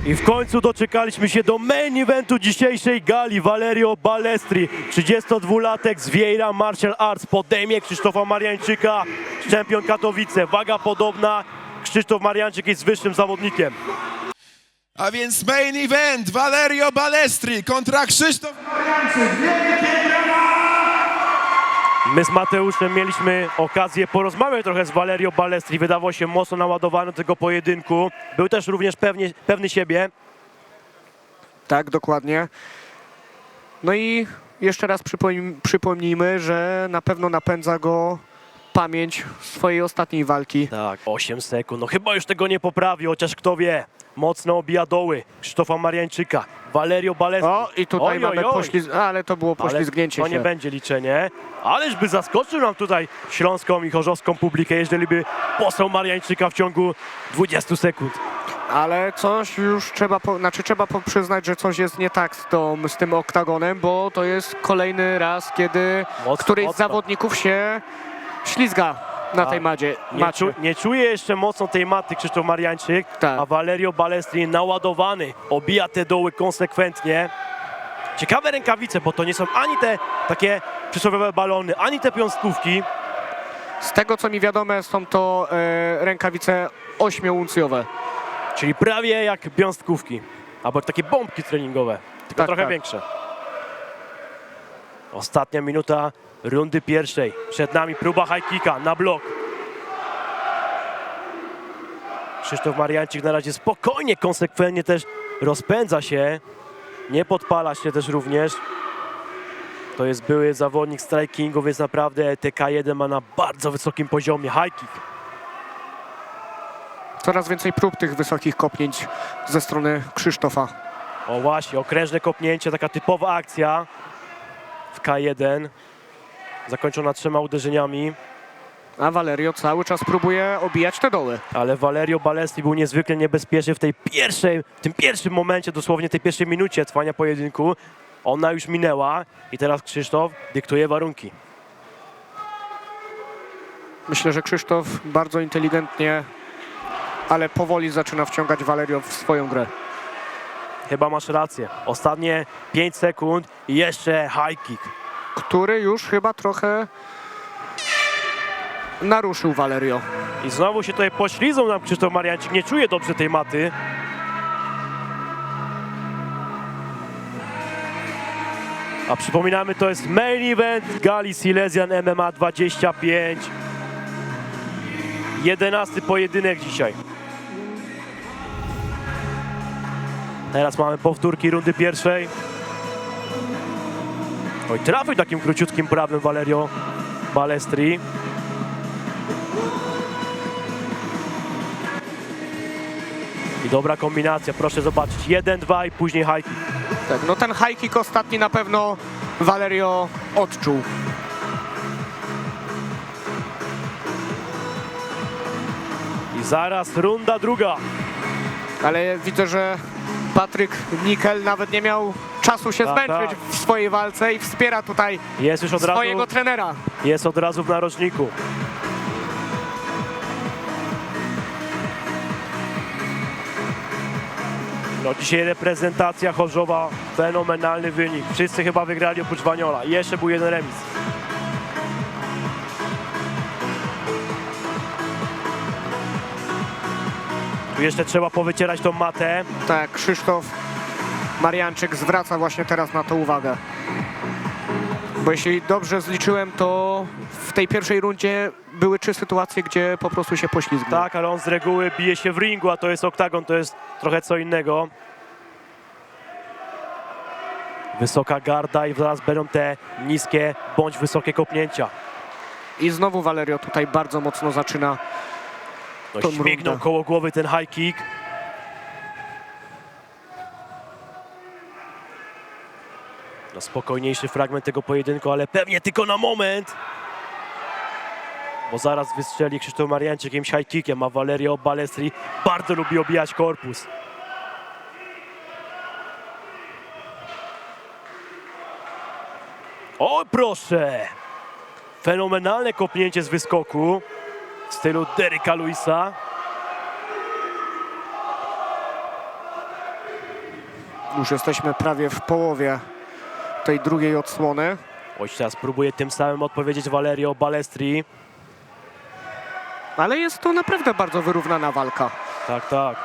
I w końcu doczekaliśmy się do main eventu dzisiejszej gali. Valerio Balestri, 32-latek z Vieira Martial Arts, podejmie Krzysztofa Mariańczyka, czempion Katowice. Waga podobna, Krzysztof Mariańczyk jest wyższym zawodnikiem. A więc main event Valerio Balestri kontra Krzysztof Mariańczyk. My z Mateuszem mieliśmy okazję porozmawiać trochę z Valerio Balestri. Wydawał się mocno naładowany do tego pojedynku. Był też również pewny siebie. Tak, dokładnie. No i jeszcze raz przypomnijmy, że na pewno napędza go pamięć swojej ostatniej walki. Tak, 8 sekund. No chyba już tego nie poprawi, chociaż kto wie. Mocno obija doły Krzysztofa Mariańczyka. Valerio Balestri. O, i tutaj mamy ale to było poślizgnięcie ale to się. nie będzie liczenie. Ależ by zaskoczył nam tutaj śląską i chorzowską publikę, jeżeli by posłał Mariańczyka w ciągu 20 sekund. Ale coś już trzeba przyznać, że coś jest nie tak z tym oktagonem, bo to jest kolejny raz, kiedy któryś z zawodników się ślizga na tej macie. Nie czuje jeszcze mocno tej maty Krzysztof Mariańczyk, Tak. a Valerio Balestri naładowany, obija te doły konsekwentnie. Ciekawe rękawice, bo to nie są ani te takie przysłowiowe balony, ani te piąstkówki. Z tego co mi wiadome, są to rękawice 8-uncjowe. Czyli prawie jak piąstkówki, albo takie bombki treningowe, tylko Tak, trochę tak. większe. Ostatnia minuta rundy pierwszej. Przed nami próba high kicka na blok. Krzysztof Mariańczyk na razie spokojnie, konsekwentnie też rozpędza się. Nie podpala się też również. To jest były zawodnik strikingu, więc naprawdę TK1 ma na bardzo wysokim poziomie high kick. Coraz więcej prób tych wysokich kopnięć ze strony Krzysztofa. O właśnie, okrężne kopnięcie, taka typowa akcja w K1. Zakończona 3 uderzeniami. A Valerio cały czas próbuje obijać te doły. Ale Valerio Balestri był niezwykle niebezpieczny w tym pierwszym momencie, dosłownie tej pierwszej minucie trwania pojedynku. Ona już minęła i teraz Krzysztof dyktuje warunki. Myślę, że Krzysztof bardzo inteligentnie, ale powoli zaczyna wciągać Valerio w swoją grę. Chyba masz rację. Ostatnie 5 sekund i jeszcze high kick. Który już chyba trochę naruszył Valerio. I znowu się tutaj poślizgnął nam Krzysztof Mariańczyk. Nie czuje dobrze tej maty. A przypominamy, to jest main event gali Silesian MMA 25. 11 pojedynek dzisiaj. Teraz mamy powtórki rundy pierwszej. Oj, trafił takim króciutkim prawym Valerio Balestri. I dobra kombinacja, proszę zobaczyć. 1, 2 i później high kick. Tak, no ten high kick ostatni na pewno Valerio odczuł. I zaraz runda druga. Ale widzę, że Patryk Nikel nawet nie miał czasu się Tak, zmęczyć tak. w swojej walce i wspiera tutaj Jest już od swojego razu, trenera. jest od razu w narożniku. No dzisiaj reprezentacja Chorzowa, fenomenalny wynik. Wszyscy chyba wygrali oprócz Waniola. I jeszcze był jeden remis. Tu jeszcze trzeba powycierać tą matę. Tak, Krzysztof Mariańczyk zwraca właśnie teraz na to uwagę. Bo jeśli dobrze zliczyłem, to w tej pierwszej rundzie były 3 sytuacje, gdzie po prostu się poślizgnął. Tak, ale on z reguły bije się w ringu, a to jest oktagon, to jest trochę co innego. Wysoka garda i zaraz będą te niskie bądź wysokie kopnięcia. I znowu Valerio tutaj bardzo mocno zaczyna No, tą śmignął rundę. koło głowy ten high kick. No, spokojniejszy fragment tego pojedynku, ale pewnie tylko na moment. Bo zaraz wystrzeli Krzysztof Mariańczyk jakimś high kickiem, a Valerio Balestri bardzo lubi obijać korpus. O proszę! Fenomenalne kopnięcie z wyskoku w stylu Derricka Luisa. Już jesteśmy prawie w połowie tej drugiej odsłony. Oj, teraz próbuje tym samym odpowiedzieć Valerio Balestri. Ale jest to naprawdę bardzo wyrównana walka. Tak, tak.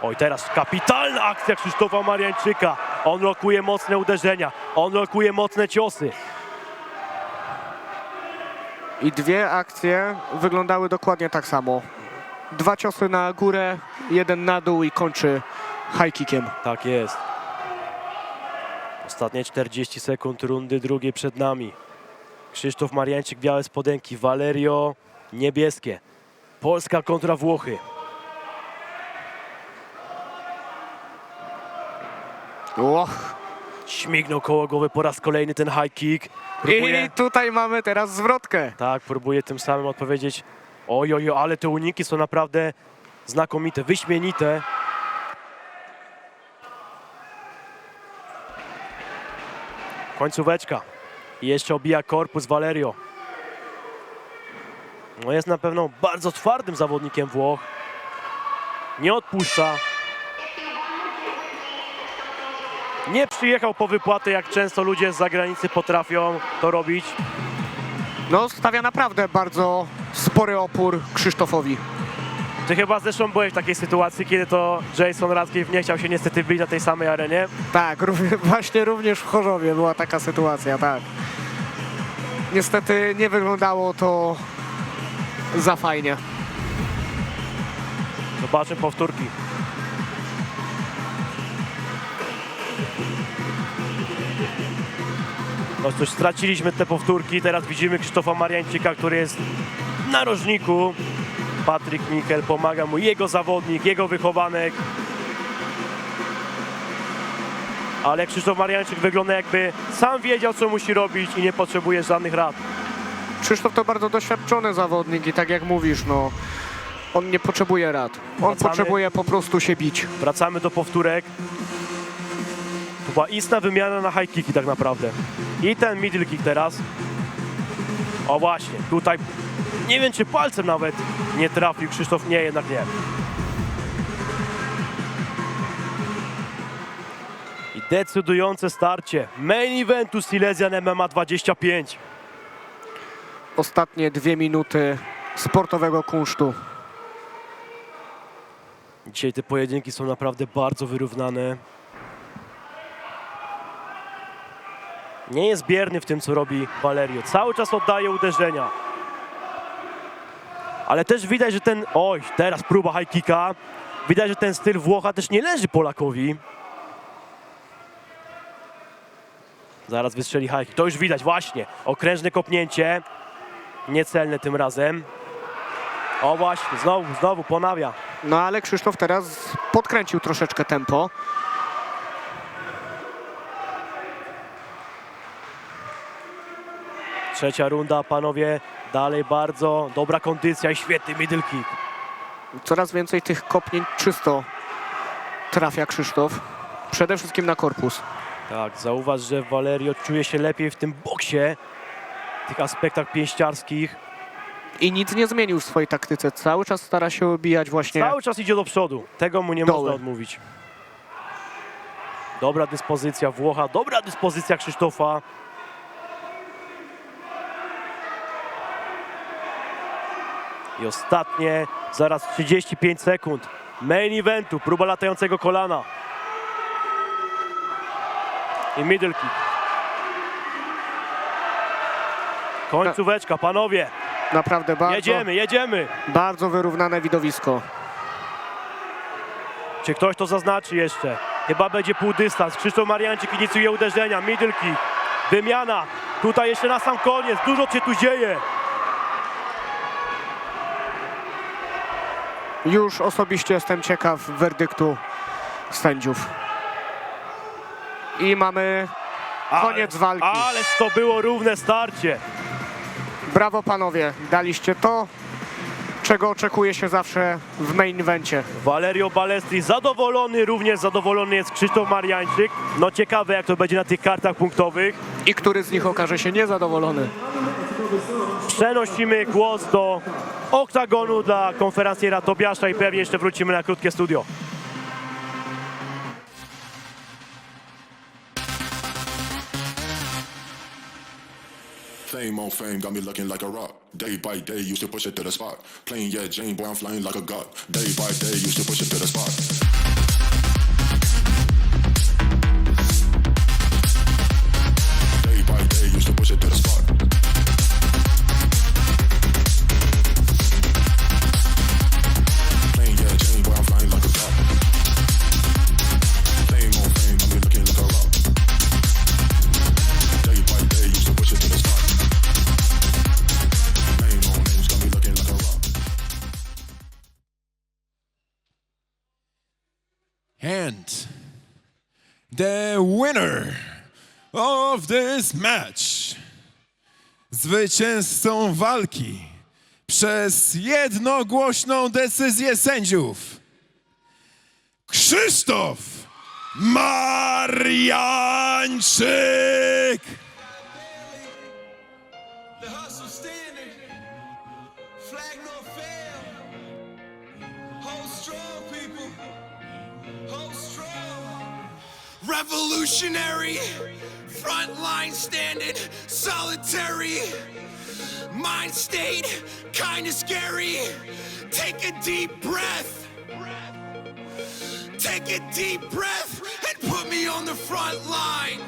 Oj, teraz kapitalna akcja Krzysztofa Mariańczyka. On lokuje mocne uderzenia, on lokuje mocne ciosy. I dwie akcje wyglądały dokładnie tak samo. 2 ciosy na górę, 1 na dół i kończy high kickiem. Tak jest. Ostatnie 40 sekund rundy drugiej przed nami. Krzysztof Mariańczyk białe spodenki, Valerio niebieskie. Polska kontra Włochy. Och. Śmignął koło głowy po raz kolejny ten high kick. Próbuje, I tutaj mamy teraz zwrotkę. tak, próbuje tym samym odpowiedzieć. Oj, oj, oj, ale te uniki są naprawdę znakomite, wyśmienite. Końcóweczka. I jeszcze obija korpus Valerio. No jest na pewno bardzo twardym zawodnikiem Włoch. Nie odpuszcza. Nie przyjechał po wypłatę, jak często ludzie z zagranicy potrafią to robić. No, stawia naprawdę bardzo spory opór Krzysztofowi. Ty chyba zresztą byłeś w takiej sytuacji, kiedy to Jason Radcliffe nie chciał się niestety bić na tej samej arenie. Tak, właśnie również w Chorzowie była taka sytuacja, tak. Niestety nie wyglądało to za fajnie. Zobaczmy powtórki. No cóż, straciliśmy te powtórki. Teraz widzimy Krzysztofa Mariańczyka, który jest w narożniku. Patryk Michel pomaga mu, jego zawodnik, jego wychowanek. Ale Krzysztof Mariańczyk wygląda, jakby sam wiedział, co musi robić i nie potrzebuje żadnych rad. Krzysztof to bardzo doświadczony zawodnik i tak jak mówisz, no, on nie potrzebuje rad. On Wracamy. potrzebuje po prostu się bić. Wracamy do powtórek. To była istna wymiana na high kicki tak naprawdę. I ten middle kick teraz. O właśnie, tutaj nie wiem, czy palcem nawet nie trafił Krzysztof. Nie, jednak nie. I decydujące starcie main eventu Silesian MMA 25. Ostatnie 2 minuty sportowego kunsztu. Dzisiaj te pojedynki są naprawdę bardzo wyrównane. Nie jest bierny w tym, co robi Valerio. Cały czas oddaje uderzenia. Ale też widać, że ten... Oj, teraz próba high kicka. Widać, że ten styl Włocha też nie leży Polakowi. Zaraz wystrzeli high kick. To już widać, właśnie. Okrężne kopnięcie. Niecelne tym razem. O właśnie, znowu ponawia. No ale Krzysztof teraz podkręcił troszeczkę tempo. Trzecia runda, panowie. Dalej bardzo dobra kondycja i świetny middle kick. Coraz więcej tych kopnięć czysto trafia Krzysztof. Przede wszystkim na korpus. Tak, zauważ, że Valerio czuje się lepiej w tym boksie, w tych aspektach pięściarskich. I nic nie zmienił w swojej taktyce. Cały czas stara się obijać właśnie. Cały czas idzie do przodu. Tego mu nie Doły. można odmówić. Dobra dyspozycja Włocha, dobra dyspozycja Krzysztofa. I ostatnie, zaraz 35 sekund. Main eventu, próba latającego kolana. I middle kick. Końcóweczka, panowie. Naprawdę Jedziemy. bardzo wyrównane widowisko. Czy ktoś to zaznaczy jeszcze? Chyba będzie półdystans. Krzysztof Mariańczyk inicjuje uderzenia. Middle kick. Wymiana. Tutaj jeszcze na sam koniec. Dużo się tu dzieje. Już osobiście jestem ciekaw werdyktu sędziów. I mamy koniec walki. Ależ to było równe starcie. Brawo panowie, daliście to, czego oczekuje się zawsze w main evencie. Valerio Balestri zadowolony, również zadowolony jest Krzysztof Mariańczyk. No ciekawe, jak to będzie na tych kartach punktowych. I który z nich okaże się niezadowolony. Przenosimy głos do oktagonu dla konferencjera Tobiasza i pewnie jeszcze wrócimy na krótkie studio. Fame on fame got me looking like a rock. Day by day, used to push it to the spot. Plain yeah, Jane, boy, I'm flying like a god. Day by day, used to push it to the spot. Day by day, used to push it to the spot. Plain yeah, Jane, boy, I'm flying like a god. Fame on fame got me looking like a rock. Day by day, used to push it to the spot. Name on names got me looking like a rock. And the winner of this match, zwycięzcą walki przez jednogłośną decyzję sędziów, Krzysztof Mariańczyk! The hustle standing, flag no fail. Hold strong, people. Hold strong. Revolutionary, front line standing, solitary. Mind state, kinda scary. Take a deep breath. Take a deep breath and put me on the front line.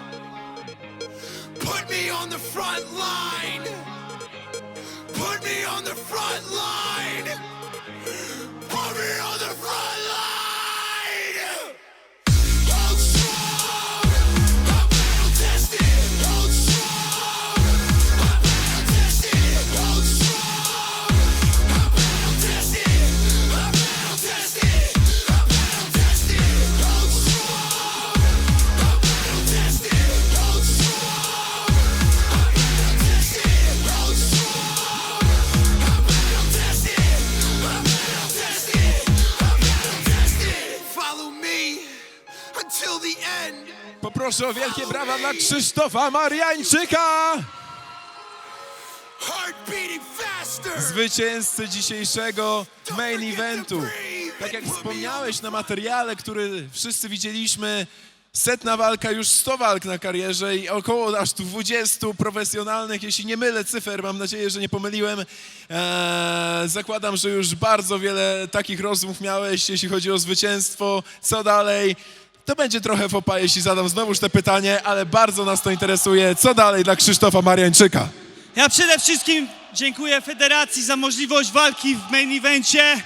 Put me on the front line. Put me on the front line. Put me on the front line. Hold strong. I'm battle tested. Hold strong. I'm battle tested. Hold strong. I'm battle tested. I'm battle tested. I'm battle tested. Hold strong. I'm battle tested. Hold strong. I'm battle tested. Hold strong. I'm battle tested. I'm battle tested. I'm battle tested. Follow me until the end. Poproszę o wielkie brawa dla Krzysztofa Mariańczyka, Heart beating faster. zwycięzcy dzisiejszego main eventu. Tak jak wspomniałeś na materiale, który wszyscy widzieliśmy, setna walka, już 100 walk na karierze i około aż 20 profesjonalnych, jeśli nie mylę cyfer, mam nadzieję, że nie pomyliłem. Zakładam, że już bardzo wiele takich rozmów miałeś, jeśli chodzi o zwycięstwo. Co dalej? To będzie trochę fopa, jeśli zadam znowuż te pytanie, ale bardzo nas to interesuje. Co dalej dla Krzysztofa Mariańczyka? Ja przede wszystkim dziękuję Federacji za możliwość walki w main evencie,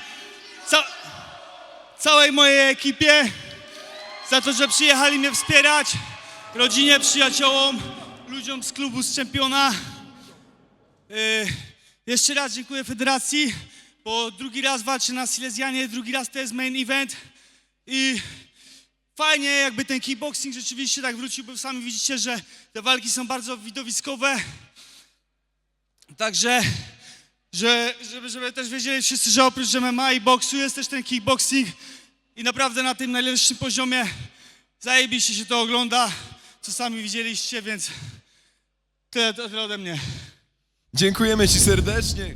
całej mojej ekipie, za to, że przyjechali mnie wspierać, rodzinie, przyjaciołom, ludziom z klubu, z Czempiona. Jeszcze raz dziękuję Federacji, bo drugi raz walczę na Silesianie, drugi raz to jest main event i fajnie jakby ten kickboxing rzeczywiście tak wrócił, bo sami widzicie, że te walki są bardzo widowiskowe. Także, żeby też wiedzieli wszyscy, że oprócz MMA i boksu jest też ten kickboxing i naprawdę na tym najlepszym poziomie zajebiście się to ogląda, co sami widzieliście, więc tyle ode mnie. Dziękujemy Ci serdecznie.